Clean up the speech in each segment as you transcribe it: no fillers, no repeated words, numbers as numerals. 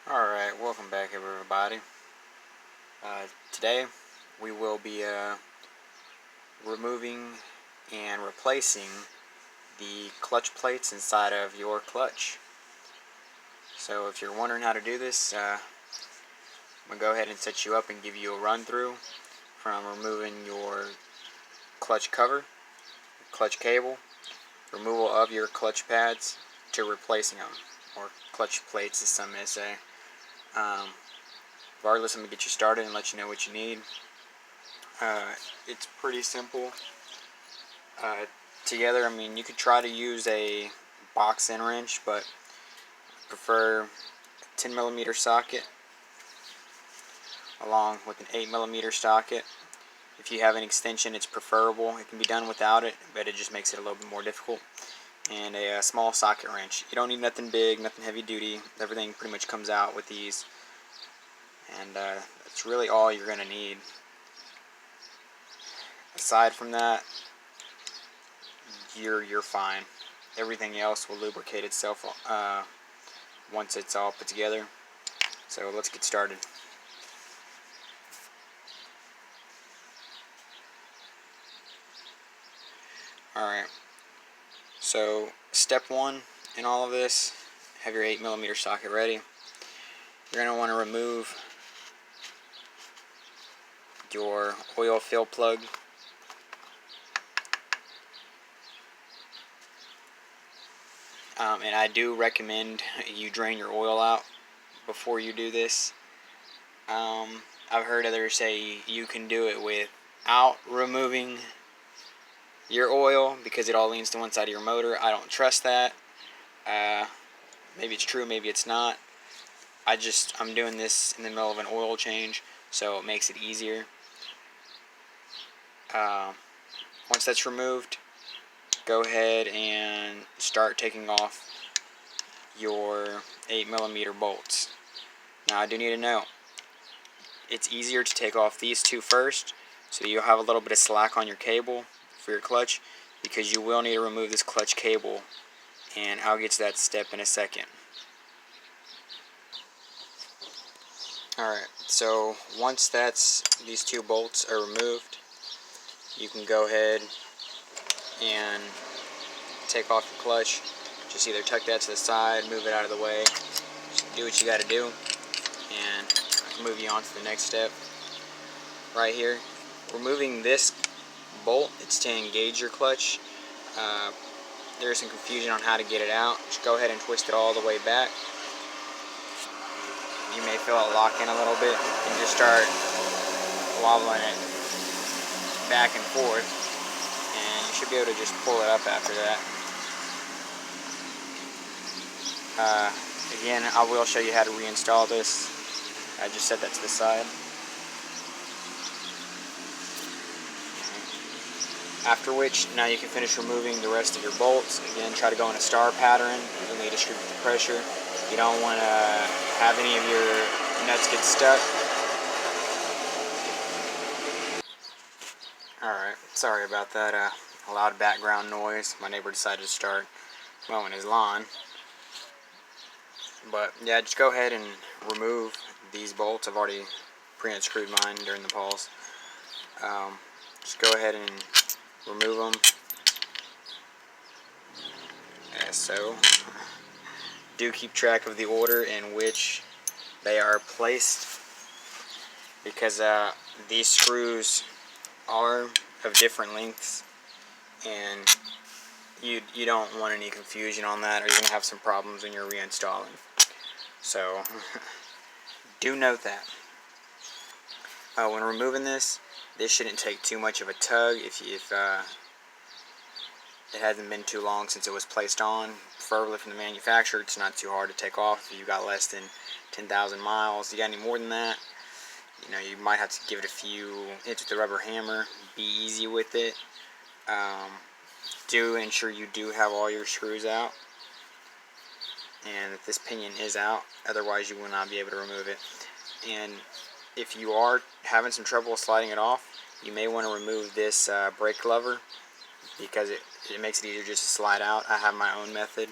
Alright, welcome back everybody. Today we will be removing and replacing the clutch plates inside of your clutch. So if you're wondering how to do this, I'm going to go ahead and set you up and give you a run through from removing your clutch cover, clutch cable, removal of your clutch pads, to replacing them, or clutch plates as some may say. Regardless, I'm going to get you started and let you know what you need. It's pretty simple. Together, I mean, you could try to use a box end wrench, but I prefer a 10mm socket along with an 8mm socket. If you have an extension, it's preferable. It can be done without it, but it just makes it a little bit more difficult. And a small socket wrench. You don't need nothing big, nothing heavy duty. Everything pretty much comes out with these. And that's really all you're going to need. Aside from that, you're fine. Everything else will lubricate itself once it's all put together. So let's get started. Alright, so step one in all of this, have your 8mm socket ready. You're going to want to remove your oil fill plug. And I do recommend you drain your oil out before you do this. I've heard others say you can do it without removing your oil because it all leans to one side of your motor. I don't trust that. Maybe it's true, maybe it's not. I'm doing this in the middle of an oil change, so it makes it easier. Once that's removed, go ahead and start taking off your 8mm bolts. Now I do need to know, it's easier to take off these two first, so you'll have a little bit of slack on your cable for your clutch, because you will need to remove this clutch cable, and I'll get to that step in a second. Alright, so once these two bolts are removed, you can go ahead and take off your clutch. Just either tuck that to the side, move it out of the way, just do what you got to do, and I can move you on to the next step. Right here, removing this bolt, it's to engage your clutch. There's some confusion on how to get it out. Just go ahead and twist it all the way back. You may feel it lock in a little bit, and just start wobbling it back and forth, and you should be able to just pull it up after that. Again, I will show you how to reinstall this. I just set that to the side. After which, now you can finish removing the rest of your bolts. Again, try to go in a star pattern. You'll need to distribute the pressure. You don't want to have any of your nuts get stuck. Alright, sorry about that. A loud background noise. My neighbor decided to start mowing his lawn. But yeah, just go ahead and remove these bolts. I've already pre-unscrewed mine during the pause. Just go ahead and remove them, as so. Do keep track of the order in which they are placed, because these screws are of different lengths, and you don't want any confusion on that, or you're going to have some problems when you're reinstalling. So do note that. When removing this shouldn't take too much of a tug. If it hasn't been too long since it was placed on, preferably from the manufacturer, it's not too hard to take off. If you've got less than 10,000 miles, you got any more than that, you might have to give it a few hits with the rubber hammer. Be easy with it. Do ensure you do have all your screws out, and that this pinion is out, otherwise you will not be able to remove it. And if you are having some trouble sliding it off, you may want to remove this brake lever, because it makes it easier just to slide out. I have my own method.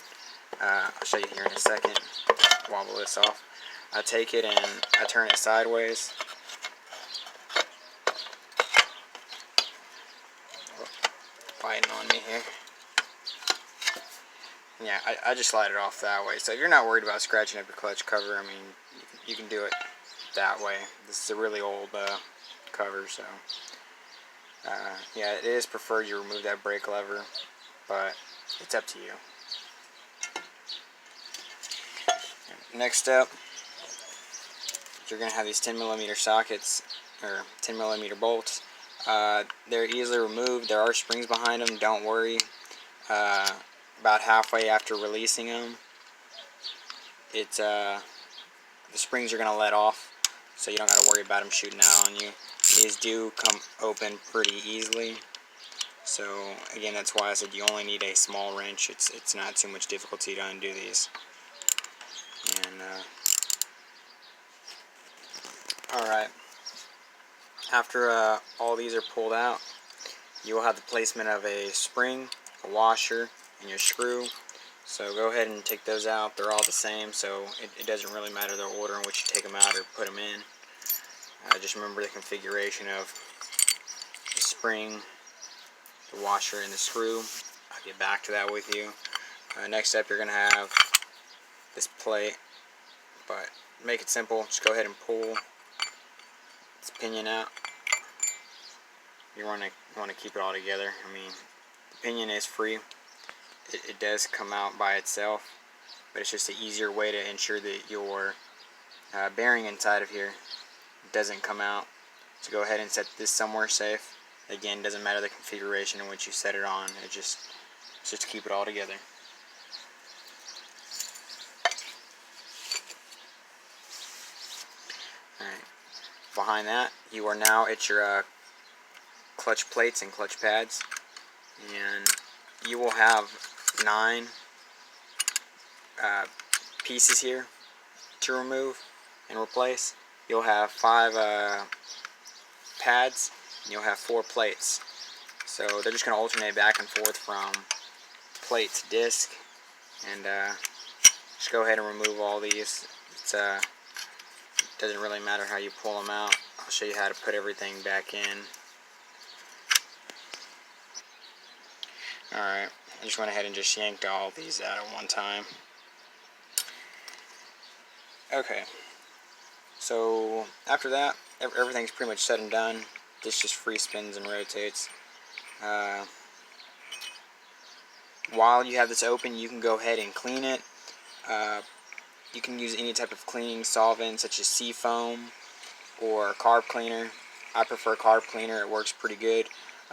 I'll show you here in a second. Wobble this off. I take it and I turn it sideways. Fighting on me here. Yeah, I just slide it off that way. So if you're not worried about scratching up your clutch cover, I mean, you can do it that way. This is a really old cover, so yeah, it is preferred you remove that brake lever, but it's up to you. Next up, you're going to have these 10mm sockets, or 10mm bolts. They're easily removed. There are springs behind them, don't worry. About halfway after releasing them, the springs are going to let off, so you don't got to worry about them shooting out on you. These do come open pretty easily, so again, that's why I said you only need a small wrench. It's not too much difficulty to undo these. And alright, after all these are pulled out, you will have the placement of a spring, a washer, and your screw. So go ahead and take those out. They're all the same, so it doesn't really matter the order in which you take them out or put them in. Just remember the configuration of the spring, the washer, and the screw. I'll get back to that with you. Next up, you're going to have this plate, but make it simple. Just go ahead and pull this pinion out. You want to keep it all together. I mean, the pinion is free. It does come out by itself, but it's just an easier way to ensure that your bearing inside of here doesn't come out. So go ahead and set this somewhere safe. Again, doesn't matter the configuration in which you set it on. It's just to keep it all together. Alright. Behind that, you are now at your clutch plates and clutch pads, and you will have 9 pieces here to remove and replace. You'll have 5 pads, and you'll have 4 plates. So they're just going to alternate back and forth from plate to disc, and just go ahead and remove all these. It doesn't really matter how you pull them out. I'll show you how to put everything back in. Alright, I just went ahead and just yanked all these out at one time. Okay, so after that, everything's pretty much said and done. This just free spins and rotates. While you have this open, you can go ahead and clean it. You can use any type of cleaning solvent such as seafoam or carb cleaner. I prefer carb cleaner, it works pretty good.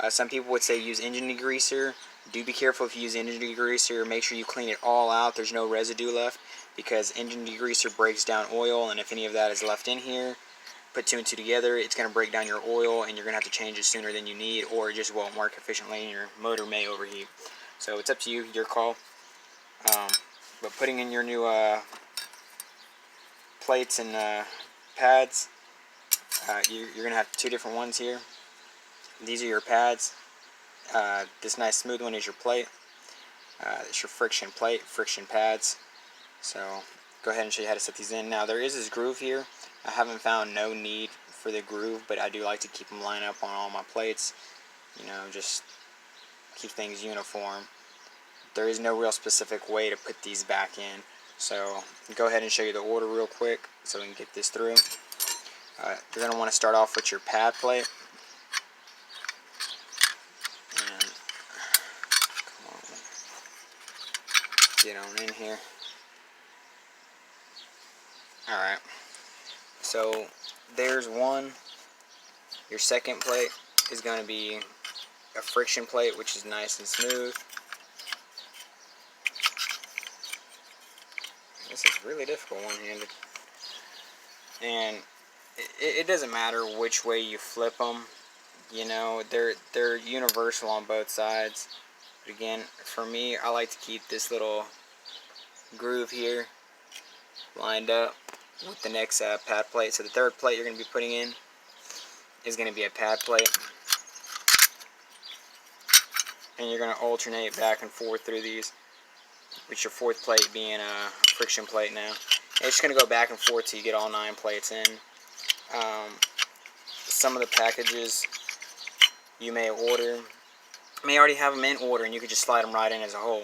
Some people would say use engine degreaser. Do be careful if you use engine degreaser. Make sure you clean it all out. There's no residue left, because engine degreaser breaks down oil, and if any of that is left in here, put 2 and 2 together, it's going to break down your oil, and you're going to have to change it sooner than you need, or it just won't work efficiently, and your motor may overheat. So it's up to you, your call. But putting in your new plates and pads, you're going to have 2 different ones here. These are your pads. This nice smooth one is your plate. It's your friction plate, friction pads. So go ahead and show you how to set these in. Now there is this groove here. I haven't found no need for the groove, but I do like to keep them lined up on all my plates. You know, just keep things uniform. There is no real specific way to put these back in. So go ahead and show you the order real quick so we can get this through. You're going to want to start off with your pad plate. And come on, get on in here. Alright, so there's one. Your second plate is going to be a friction plate, which is nice and smooth. This is really difficult one-handed. And it doesn't matter which way you flip them. You know, they're universal on both sides. But again, for me, I like to keep this little groove here lined up with the next pad plate. So the third plate you're going to be putting in is going to be a pad plate, and you're going to alternate back and forth through these, with your fourth plate being a friction plate now. It's just going to go back and forth till you get all 9 plates in. Some of the packages you may order may already have them in order, and you could just slide them right in as a whole.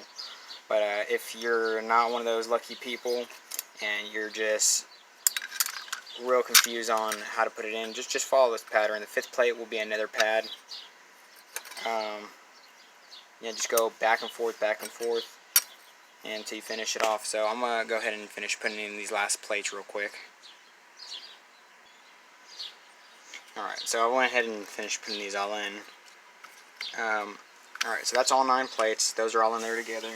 But if you're not one of those lucky people and you're just real confused on how to put it in, just follow this pattern. The 5th plate will be another pad. Yeah, just go back and forth until you finish it off. So I'm going to go ahead and finish putting in these last plates real quick. Alright, so I went ahead and finished putting these all in. Alright, so that's all 9 plates. Those are all in there together.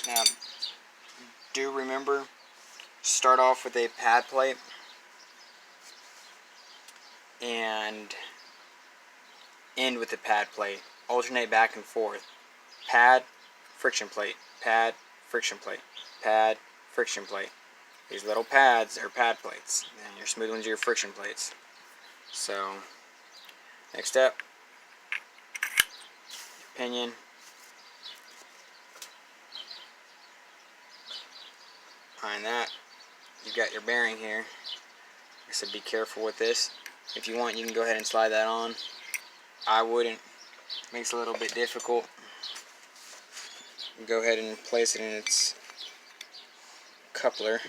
Now, do remember, start off with a pad plate and end with the pad plate. Alternate back and forth. Pad, friction plate, pad, friction plate, pad, friction plate. These little pads are pad plates, and your smooth ones are your friction plates. So, next step, pinion. Behind that, you've got your bearing here. Like I said, be careful with this. If you want, you can go ahead and slide that on. I wouldn't. It makes it a little bit difficult. Go ahead and place it in its coupler.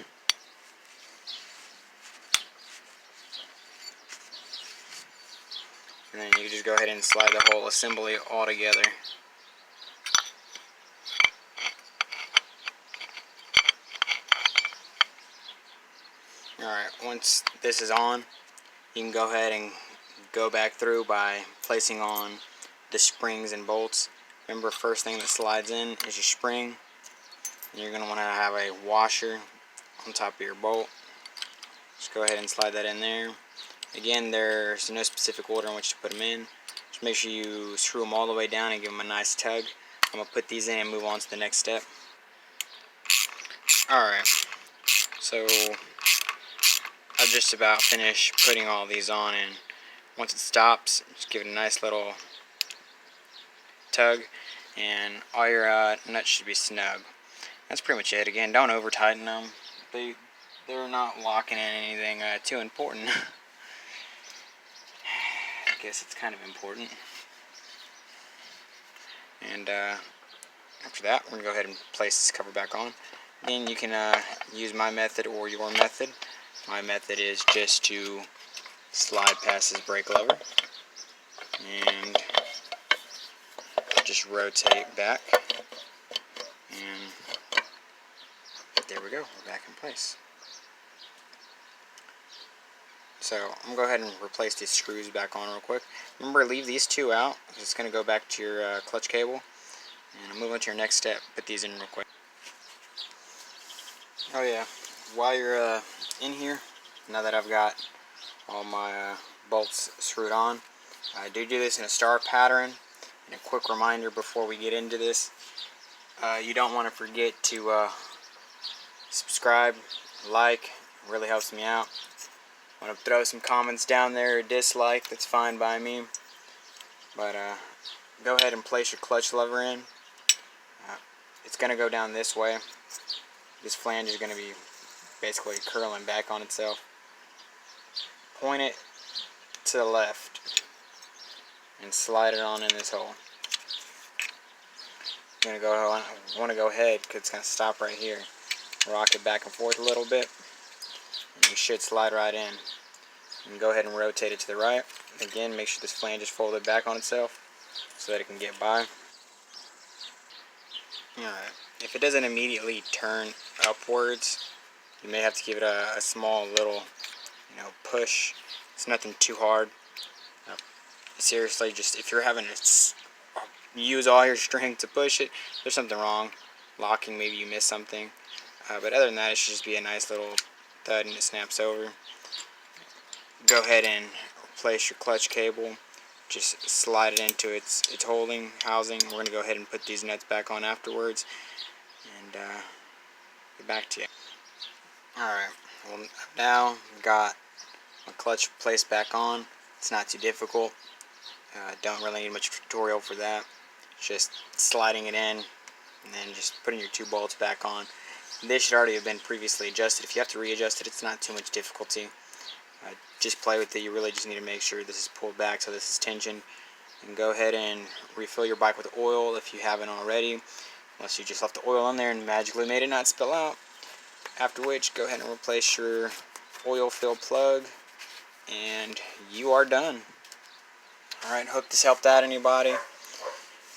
And then you can just go ahead and slide the whole assembly all together. Alright, once this is on, you can go ahead and go back through by placing on the springs and bolts. Remember, first thing that slides in is your spring. And you're going to want to have a washer on top of your bolt. Just go ahead and slide that in there. Again, there's no specific order in which to put them in. Just make sure you screw them all the way down and give them a nice tug. I'm going to put these in and move on to the next step. Alright, so I've just about finished putting all these on, and once it stops, just give it a nice little tug, and all your nuts should be snug. That's pretty much it. Again, don't over tighten them. They're not locking in anything too important. I guess it's kind of important. And after that, we're going to go ahead and place this cover back on. Again, you can use my method or your method. My method is just to slide past this brake lever and just rotate back, and there we go, we're back in place. So I'm going to go ahead and replace these screws back on real quick. Remember, leave these 2 out. It's going to go back to your clutch cable. And I'll move on to your next step. Put these in real quick. Oh yeah, while you're in here, now that I've got all my bolts screwed on, I do this in a star pattern. And a quick reminder before we get into this, you don't want to forget to subscribe, like, it really helps me out. Want to throw some comments down there or dislike, that's fine by me. But go ahead and place your clutch lever in. It's going to go down this way. This flange is going to be basically curling back on itself. Point it to the left and slide it on in this hole. I'm going to want to go ahead because it's going to stop right here. Rock it back and forth a little bit. You should slide right in. And go ahead and rotate it to the right. Again, make sure this flange is folded back on itself so that it can get by. Alright, if it doesn't immediately turn upwards, you may have to give it a small little, push. It's nothing too hard. Seriously, just if you're having to use all your strength to push it, there's something wrong. Locking, maybe you missed something. But other than that, it should just be a nice little thud and it snaps over. Go ahead and replace your clutch cable. Just slide it into its holding housing. We're going to go ahead and put these nuts back on afterwards and get back to you. Alright, well, now I've got my clutch placed back on. It's not too difficult. Don't really need much tutorial for that. Just sliding it in and then just putting your 2 bolts back on. They should already have been previously adjusted. If you have to readjust it, it's not too much difficulty. Just play with it. You really just need to make sure this is pulled back, so this is tension. And go ahead and refill your bike with oil if you haven't already, unless you just left the oil in there and magically made it not spill out. After which, go ahead and replace your oil fill plug, and you are done. Alright, hope this helped out anybody.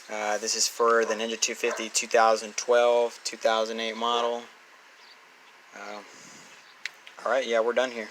This is for the Ninja 250 2012, 2008 model. Alright, yeah, we're done here.